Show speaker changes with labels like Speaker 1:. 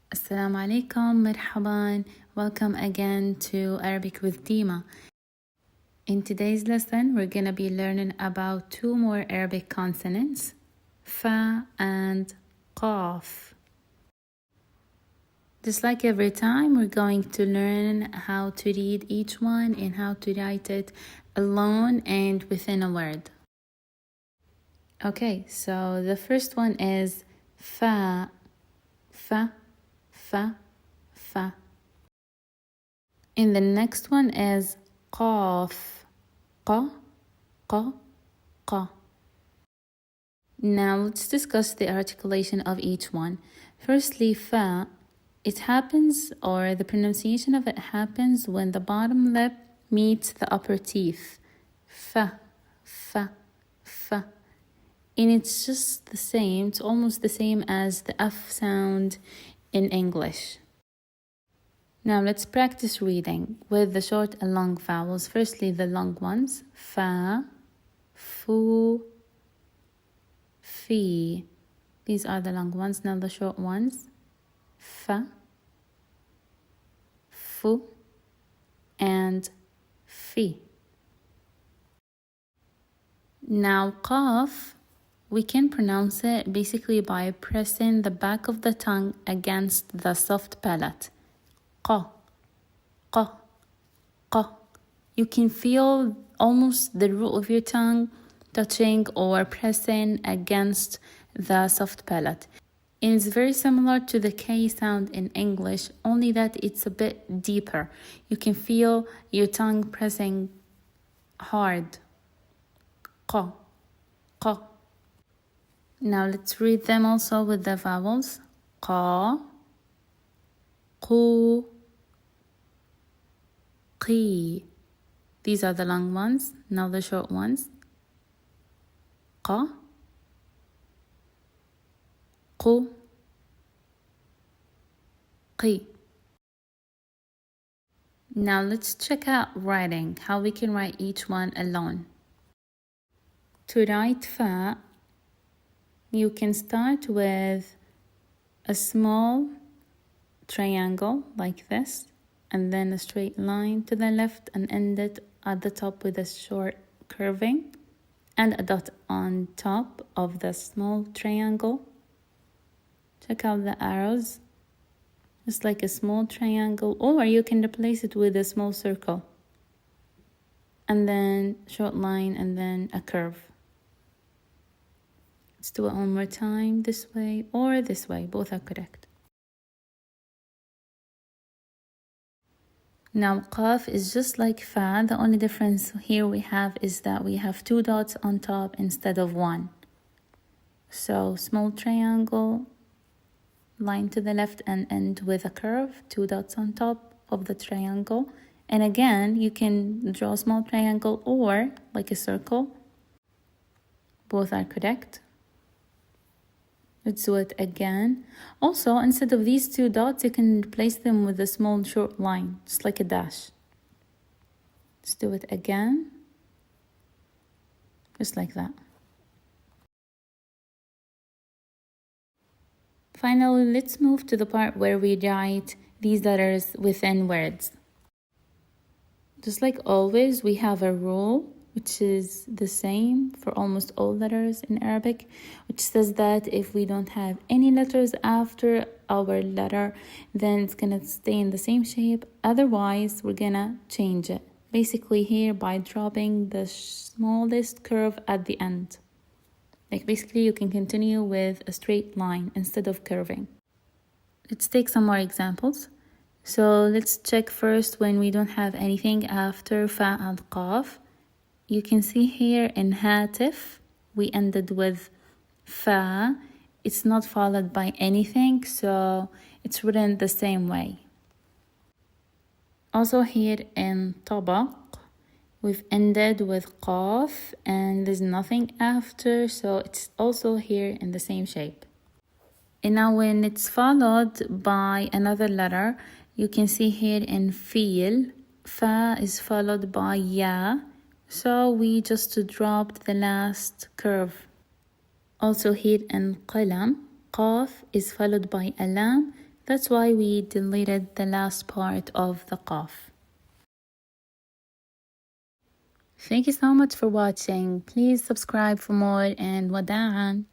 Speaker 1: Assalamu alaikum, marhaban. Welcome again to Arabic with Dima. In today's lesson, we're going to be learning about two more Arabic consonants, fa and qaf. Just like every time, we're going to learn how to read each one and how to write it alone and within a word. Okay, so the first one is fa, fa, fa, fa. And the next one is qaf, qa, qa, qa. Now let's discuss the articulation of each one. Firstly, fa, it happens, or the pronunciation of it happens when the bottom lip meets the upper teeth. Fa, fa, fa. And it's just the same, it's almost the same as the F sound in English. Now let's practice reading with the short and long vowels. Firstly, the long ones. Fa, fu, fi. These are the long ones. Now the short ones. Fa, fu, and fi. Now qaf, we can pronounce it basically by pressing the back of the tongue against the soft palate. Qa, qa, qa. You can feel almost the root of your tongue touching or pressing against the soft palate. And it's very similar to the K sound in English, only that it's a bit deeper. You can feel your tongue pressing hard. Qa, qa. Now let's read them also with the vowels. Qa, qu, qi. These are the long ones. Now the short ones. Qa, qu, qi. Now let's check out writing, how we can write each one alone. To write fa, you can start with a small triangle like this, and then a straight line to the left, and end it at the top with a short curving and a dot on top of the small triangle. Check out the arrows, just like a small triangle, or you can replace it with a small circle, and then short line, and then a curve. Let's do it one more time, this way or this way, both are correct. Now qaf is just like fa, the only difference here we have is that we have two dots on top instead of one. So small triangle, line to the left and end with a curve, two dots on top of the triangle. And again, you can draw a small triangle or like a circle. Both are correct. Let's do it again. Also, instead of these two dots, you can replace them with a small short line, just like a dash. Let's do it again. Just like that. Finally, let's move to the part where we write these letters within words. Just like always, we have a rule which is the same for almost all letters in Arabic, which says that if we don't have any letters after our letter, then it's gonna stay in the same shape. Otherwise, we're gonna change it. Basically here by dropping the smallest curve at the end. Like basically you can continue with a straight line instead of curving. Let's take some more examples. So let's check first when we don't have anything after fa and qaf. You can see here in hatif, we ended with fa. It's not followed by anything, so it's written the same way. Also here in tabaq, we've ended with qaf and there's nothing after, so it's also here in the same shape. And now when it's followed by another letter, you can see here in fil, fa is followed by ya. So we just dropped the last curve. Also here in qalam, qaf is followed by a lam. That's why we deleted the last part of the qaf. Thank you so much for watching. Please subscribe for more and وداعاً.